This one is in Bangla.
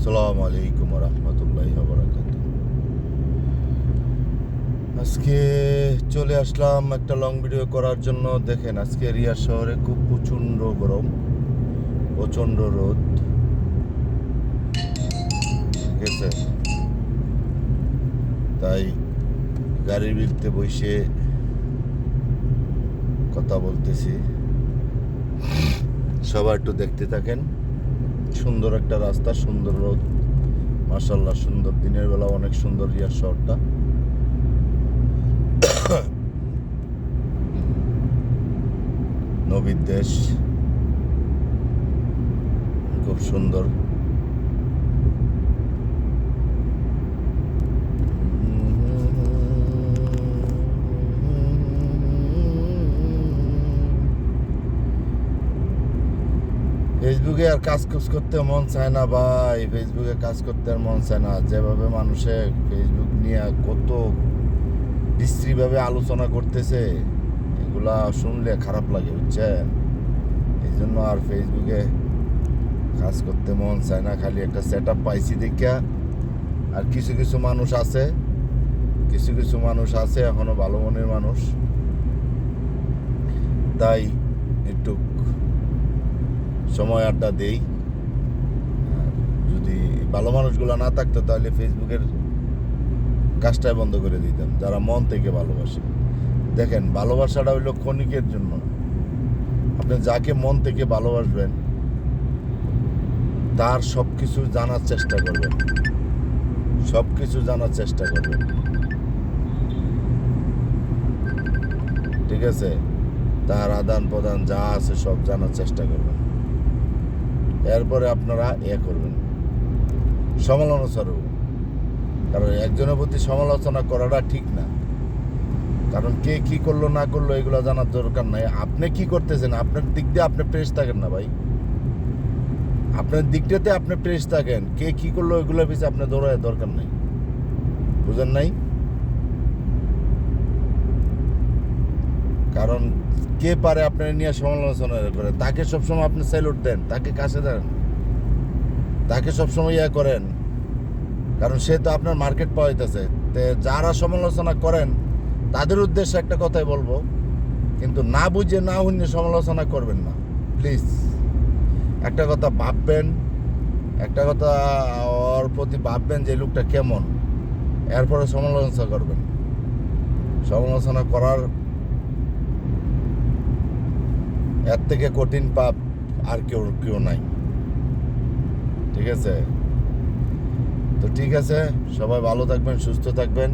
আসসালামু আলাইকুম রহমতুল্লাহি ওয়া বারাকাতুহু। আজকে চলে আসলাম একটা লং ভিডিও করার জন্য। দেখেন, আজকে রিয়াদ শহরে খুব প্রচণ্ড গরম, প্রচণ্ড রোদ, ঠিক আছে? তাই গাড়ির ভিতরে বসে কথা বলতেছি, সবাই একটু দেখতে থাকেন। সুন্দর একটা রাস্তা, সুন্দর রোদ, মাশাআল্লাহ সুন্দর। দিনের বেলা অনেক সুন্দর রিয়াদ শহরটা। নবীর দেশ, খুব সুন্দর। ফেসবুকে আর কাজ করতে মন চায় না ভাই, ফেসবুকে কাজ করতে আর মন চায় না। যেভাবে মানুষে ফেসবুক নিয়ে কত বিশ্রীভাবে আলোচনা করতেছে, এগুলা শুনলে খারাপ লাগে, বুঝছেন? এই জন্য আর ফেসবুকে কাজ করতে মন চায় না। খালি একটা সেট আপ পাইছি দেখিয়া। আর কিছু কিছু মানুষ আছে, কিছু কিছু মানুষ আছে এখনো ভালো মনের মানুষ, তাই একটু সময় আড্ডা দেই। যদি ভালো মানুষগুলো না থাকতো তাহলে ফেসবুকের কাজটাই বন্ধ করে দিতাম, যারা মন থেকে ভালোবাসে। দেখেন, ভালোবাসাটা হইলো ক্ষণিকের জন্য। আপনি যাকে মন থেকে ভালোবাসবেন তার সব কিছু জানার চেষ্টা করবেন, সব কিছু জানার চেষ্টা করবেন, ঠিক আছে? তার আদান প্রদান যা আছে সব জানার চেষ্টা করবেন। এরপরে আপনারা করবেন সমালোচনা। কারণ একজনের প্রতি সমালোচনা করাটা ঠিক না। কারণ কে কি করলো না করলো এগুলো জানার দরকার নাই। আপনি কি করতেছেন, আপনার দিক দিয়ে আপনি ফ্রেশ থাকেন না ভাই। আপনার দিকটাতে আপনি ফ্রেশ থাকেন। কে কি করলো এগুলোর পিছিয়ে আপনার দৌড়ায় দরকার নাই, বুঝেন নাই? কারণ কে পারে আপনার নিয়ে সমালোচনা করে, তাকে সবসময় আপনি স্যালুট দেন, তাকে কাছে দেন, তাকে সবসময় করেন। কারণ সে তো আপনার মার্কেট পাওয়াইতেছে। যারা সমালোচনা করেন তাদের উদ্দেশ্যে একটা কথাই বলবো, কিন্তু না বুঝে না শুনে সমালোচনা করবেন না প্লিজ। একটা কথা ভাববেন, একটা কথা ওর প্রতি ভাববেন যে লোকটা কেমন, এরপরে সমালোচনা করবেন। সমালোচনা করার এর থেকে কঠিন পাপ আর কেউ নাই, ঠিক আছে? তো ঠিক আছে, সবাই ভালো থাকবেন, সুস্থ থাকবেন।